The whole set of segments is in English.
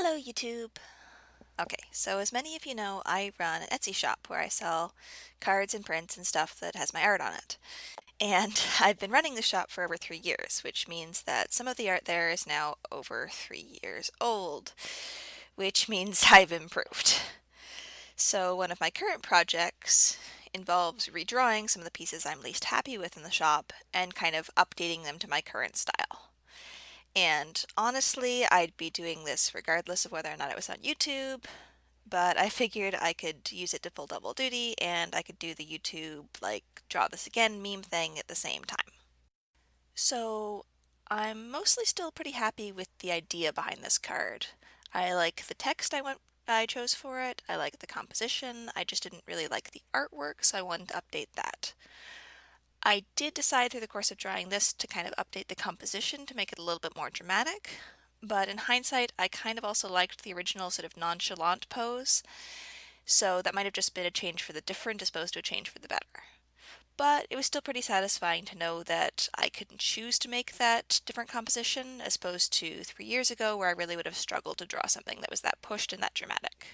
Hello, YouTube. Okay, so as many of you know, I run an Etsy shop where I sell cards and prints and stuff that has my art on it. And I've been running the shop for over 3 years, which means that some of the art there is now over 3 years old, which means I've improved. So one of my current projects involves redrawing some of the pieces I'm least happy with in the shop and kind of updating them to my current style. And honestly, I'd be doing this regardless of whether or not it was on YouTube, but I figured I could use it to pull double duty and I could do the YouTube, like, draw this again meme thing at the same time. So I'm mostly still pretty happy with the idea behind this card. I like the text I chose for it, I like the composition, I just didn't really like the artwork, so I wanted to update that. I did decide through the course of drawing this to kind of update the composition to make it a little bit more dramatic, but in hindsight, I kind of also liked the original sort of nonchalant pose, so that might have just been a change for the different as opposed to a change for the better. But it was still pretty satisfying to know that I could choose to make that different composition as opposed to 3 years ago where I really would have struggled to draw something that was that pushed and that dramatic.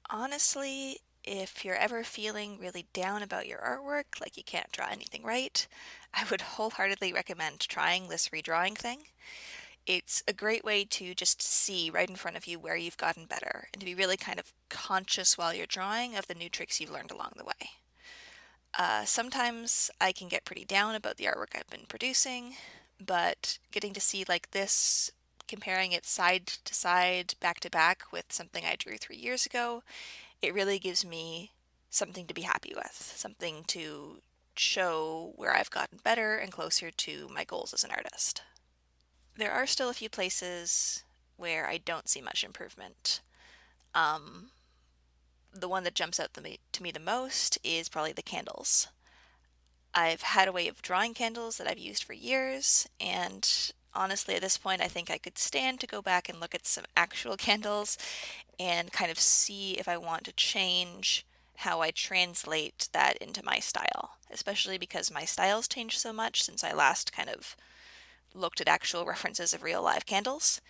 Honestly, if you're ever feeling really down about your artwork, like you can't draw anything right, I would wholeheartedly recommend trying this redrawing thing. It's a great way to just see right in front of you where you've gotten better and to be really kind of conscious while you're drawing of the new tricks you've learned along the way. Sometimes I can get pretty down about the artwork I've been producing, but getting to see like this, comparing it side to side, back to back with something I drew 3 years ago, it really gives me something to be happy with, something to show where I've gotten better and closer to my goals as an artist. There are still a few places where I don't see much improvement. Um, the one that jumps out to me the most is probably the candles. I've had a way of drawing candles that I've used for years, and honestly, at this point, I think I could stand to go back and look at some actual candles and kind of see if I want to change how I translate that into my style, especially because my style's changed so much since I last kind of looked at actual references of real live candles,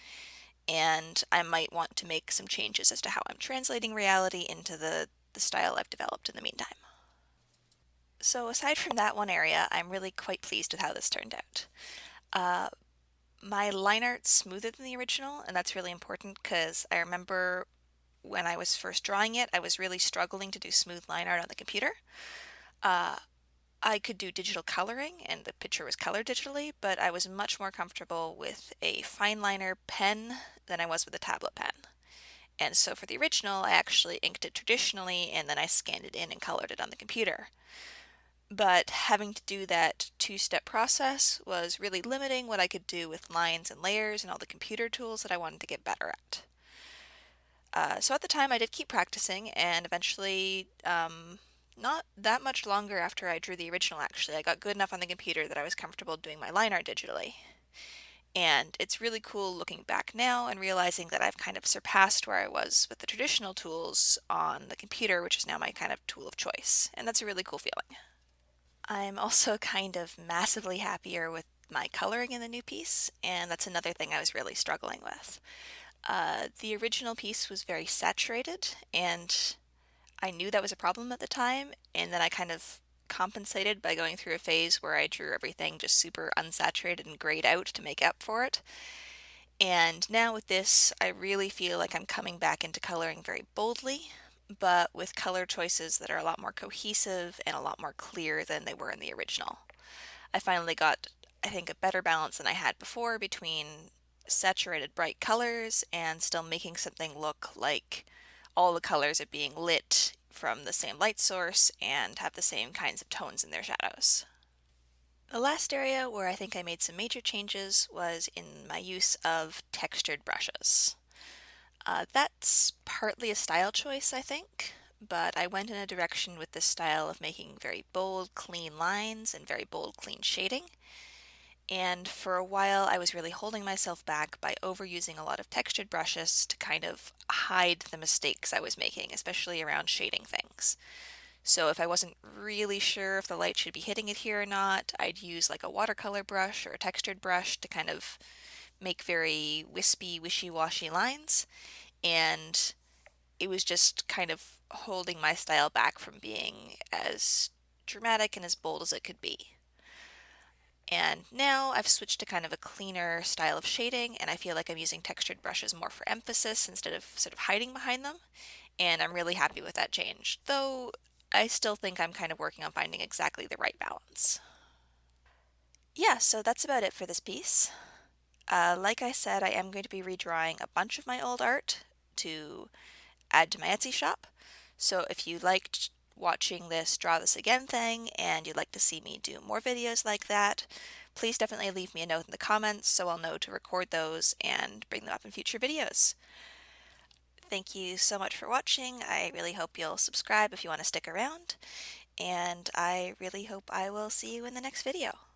and I might want to make some changes as to how I'm translating reality into the style I've developed in the meantime. So aside from that one area, I'm really quite pleased with how this turned out. Uh, my line art's smoother than the original, and that's really important because I remember when I was first drawing it, I was really struggling to do smooth line art on the computer. Uh, I could do digital coloring, and the picture was colored digitally, but I was much more comfortable with a fine liner pen than I was with a tablet pen. And so for the original, I actually inked it traditionally, and then I scanned it in and colored it on the computer. But having to do that two-step process was really limiting what I could do with lines and layers and all the computer tools that I wanted to get better at. So at the time I did keep practicing, and eventually, not that much longer after I drew the original actually, I got good enough on the computer that I was comfortable doing my line art digitally. And it's really cool looking back now and realizing that I've kind of surpassed where I was with the traditional tools on the computer, which is now my kind of tool of choice. And that's a really cool feeling. I'm also kind of massively happier with my coloring in the new piece, and that's another thing I was really struggling with. The original piece was very saturated, and I knew that was a problem at the time, and then I kind of compensated by going through a phase where I drew everything just super unsaturated and grayed out to make up for it. And now with this, I really feel like I'm coming back into coloring very boldly, but with color choices that are a lot more cohesive and a lot more clear than they were in the original. I finally got, I think, a better balance than I had before between saturated bright colors and still making something look like all the colors are being lit from the same light source and have the same kinds of tones in their shadows. The last area where I think I made some major changes was in my use of textured brushes. That's partly a style choice, I think, but I went in a direction with this style of making very bold, clean lines and very bold, clean shading. And for a while, I was really holding myself back by overusing a lot of textured brushes to kind of hide the mistakes I was making, especially around shading things. So if I wasn't really sure if the light should be hitting it here or not, I'd use like a watercolor brush or a textured brush to kind of make very wispy, wishy-washy lines, and it was just kind of holding my style back from being as dramatic and as bold as it could be. And now I've switched to kind of a cleaner style of shading, and I feel like I'm using textured brushes more for emphasis instead of sort of hiding behind them, and I'm really happy with that change, though I still think I'm kind of working on finding exactly the right balance. Yeah, so that's about it for this piece. Like I said, I am going to be redrawing a bunch of my old art to add to my Etsy shop. So if you liked watching this Draw This Again thing and you'd like to see me do more videos like that, please definitely leave me a note in the comments so I'll know to record those and bring them up in future videos. Thank you so much for watching. I really hope you'll subscribe if you want to stick around, and I really hope I will see you in the next video.